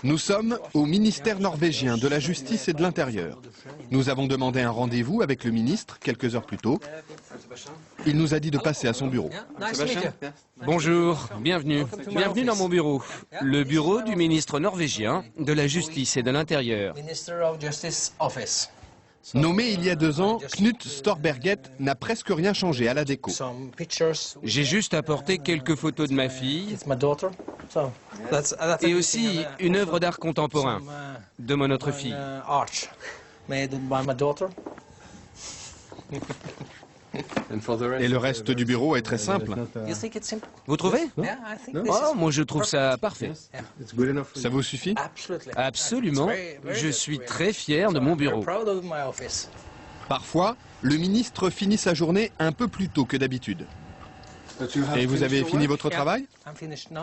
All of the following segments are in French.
Nous sommes au ministère norvégien de la Justice et de l'Intérieur. Nous avons demandé un rendez-vous avec le ministre quelques heures plus tôt. Il nous a dit de passer à son bureau. Bonjour, bienvenue. Bienvenue dans mon bureau. Le bureau du ministre norvégien de la Justice et de l'Intérieur. Nommé il y a 2 ans, Knut Storberget n'a presque rien changé à la déco. J'ai juste apporté quelques photos de ma fille et aussi une œuvre d'art contemporain de mon autre fille. Et le reste du bureau est très simple. Vous trouvez? Oh, moi je trouve ça parfait. Ça vous suffit? Absolument. Je suis très fier de mon bureau. Parfois, le ministre finit sa journée un peu plus tôt que d'habitude. Et vous avez fini votre travail?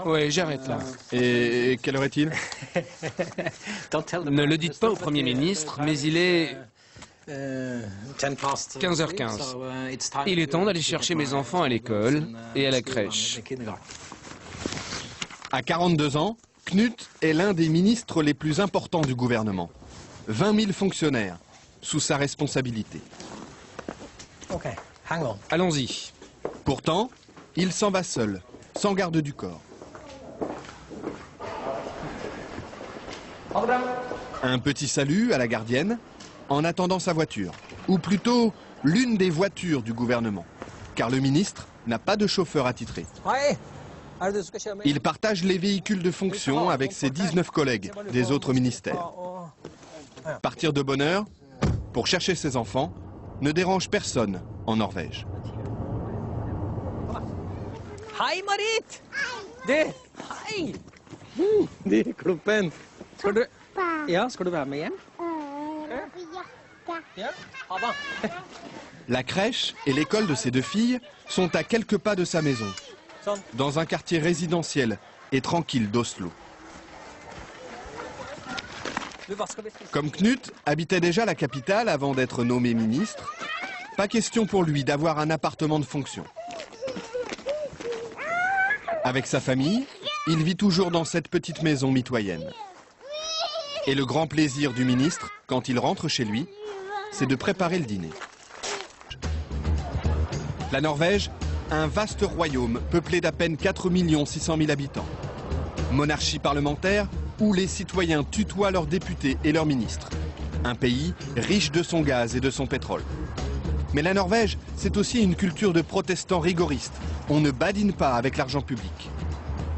Oui, j'arrête là. Et quelle heure est-il? Ne le dites pas au Premier ministre, mais il est 15h15. Il est temps d'aller chercher mes enfants à l'école et à la crèche. À 42 ans, Knut est l'un des ministres les plus importants du gouvernement. 20 000 fonctionnaires sous sa responsabilité. Allons-y. Pourtant, il s'en va seul, sans garde du corps. Un petit salut à la gardienne, en attendant sa voiture, ou plutôt l'une des voitures du gouvernement, car le ministre n'a pas de chauffeur attitré. Il partage les véhicules de fonction avec ses 19 collègues des autres ministères. Partir de bonne heure, pour chercher ses enfants, ne dérange personne en Norvège. Hei, Marit! Hei! Kroppen. Skal du være med hjem? La crèche et l'école de ses 2 filles sont à quelques pas de sa maison, dans un quartier résidentiel et tranquille d'Oslo. Comme Knut habitait déjà la capitale avant d'être nommé ministre, pas question pour lui d'avoir un appartement de fonction. Avec sa famille, il vit toujours dans cette petite maison mitoyenne. Et le grand plaisir du ministre, quand il rentre chez lui, c'est de préparer le dîner. La Norvège, un vaste royaume peuplé d'à peine 4 600 000 habitants. Monarchie parlementaire où les citoyens tutoient leurs députés et leurs ministres. Un pays riche de son gaz et de son pétrole. Mais la Norvège, c'est aussi une culture de protestants rigoristes. On ne badine pas avec l'argent public.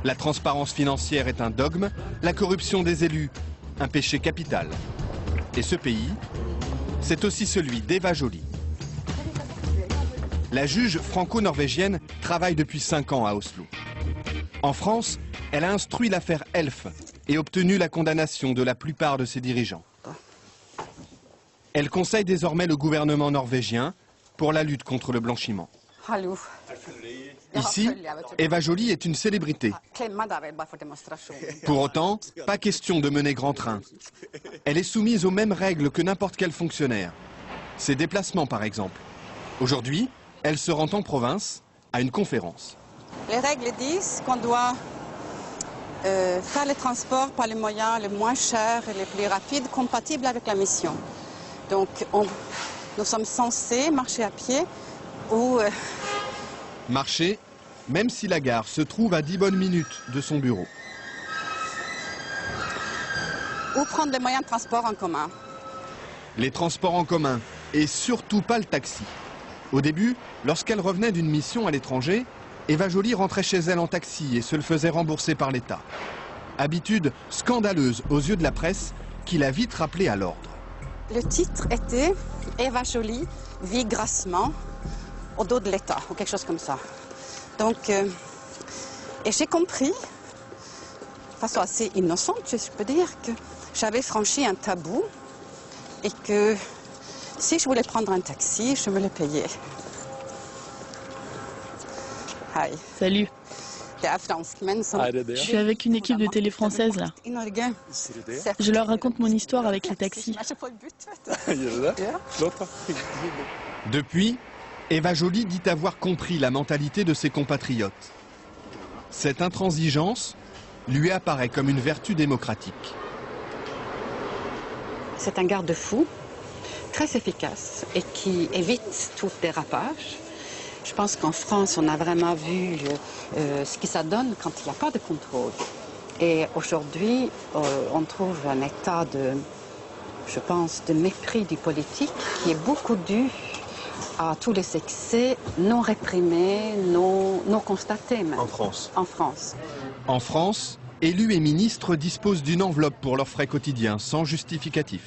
La transparence financière est un dogme, la corruption des élus, un péché capital. Et ce pays, c'est aussi celui d'Eva Joly. La juge franco-norvégienne travaille depuis 5 ans à Oslo. En France, elle a instruit l'affaire Elf et obtenu la condamnation de la plupart de ses dirigeants. Elle conseille désormais le gouvernement norvégien pour la lutte contre le blanchiment. Ici, Eva Joly est une célébrité. Pour autant, pas question de mener grand train. Elle est soumise aux mêmes règles que n'importe quel fonctionnaire. Ses déplacements, par exemple. Aujourd'hui, elle se rend en province à une conférence. Les règles disent qu'on doit faire les transports par les moyens les moins chers et les plus rapides compatibles avec la mission. Donc, nous sommes censés marcher à pied ou... Marcher, même si la gare se trouve à 10 bonnes minutes de son bureau. Ou prendre les moyens de transport en commun. Les transports en commun, et surtout pas le taxi. Au début, lorsqu'elle revenait d'une mission à l'étranger, Eva Joly rentrait chez elle en taxi et se le faisait rembourser par l'État. Habitude scandaleuse aux yeux de la presse qui l'a vite rappelée à l'ordre. Le titre était « Eva Joly vit grassement au dos de l'État » ou quelque chose comme ça. Donc, et j'ai compris, de façon assez innocente, je peux dire, que j'avais franchi un tabou et que si je voulais prendre un taxi, je me le payais. Hi. Salut. Je Je suis avec une équipe de télé française là. Je leur raconte mon histoire avec les taxis. Depuis, Eva Joly dit avoir compris la mentalité de ses compatriotes. Cette intransigeance, lui apparaît comme une vertu démocratique. C'est un garde-fou très efficace et qui évite tout dérapage. Je pense qu'en France, on a vraiment vu ce que ça donne quand il n'y a pas de contrôle. Et aujourd'hui, on trouve un état je pense, de mépris du politique qui est beaucoup dû à tous les excès non réprimés, non constatés même. En France. En France. En France, élus et ministres disposent d'une enveloppe pour leurs frais quotidiens, sans justificatif.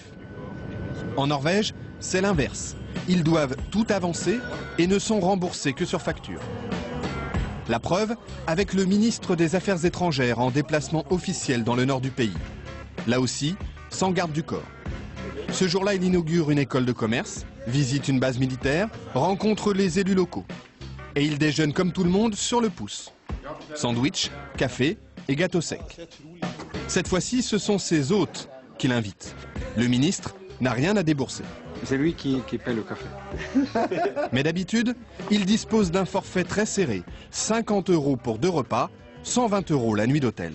En Norvège, c'est l'inverse. Ils doivent tout avancer et ne sont remboursés que sur facture. La preuve, avec le ministre des Affaires étrangères en déplacement officiel dans le nord du pays. Là aussi, sans garde du corps. Ce jour-là, il inaugure une école de commerce, visite une base militaire, rencontre les élus locaux. Et il déjeune comme tout le monde sur le pouce. Sandwich, café et gâteau sec. Cette fois-ci, ce sont ses hôtes qui l'invitent. Le ministre n'a rien à débourser. C'est lui qui paie le café. Mais d'habitude, il dispose d'un forfait très serré. 50 € pour 2 repas, 120 € la nuit d'hôtel.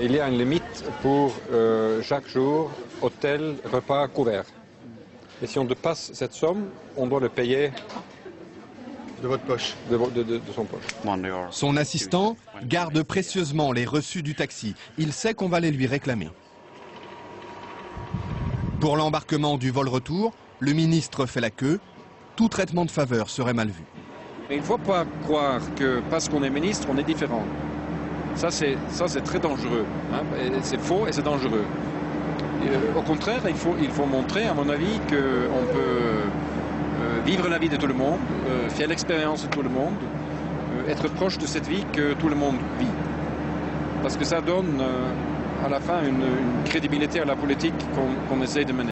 Il y a une limite pour chaque jour, hôtel, repas, couvert. Et si on dépasse cette somme, on doit le payer De votre poche. de son poche. Son assistant garde précieusement les reçus du taxi. Il sait qu'on va les lui réclamer. Pour l'embarquement du vol retour, le ministre fait la queue. Tout traitement de faveur serait mal vu. Mais il ne faut pas croire que parce qu'on est ministre, on est différent. Ça, c'est très dangereux. Hein. C'est faux et c'est dangereux. Au contraire, il faut montrer, à mon avis, qu'on peut vivre la vie de tout le monde, faire l'expérience de tout le monde, être proche de cette vie que tout le monde vit. Parce que ça donne à la fin une crédibilité à la politique qu'on essaie de mener.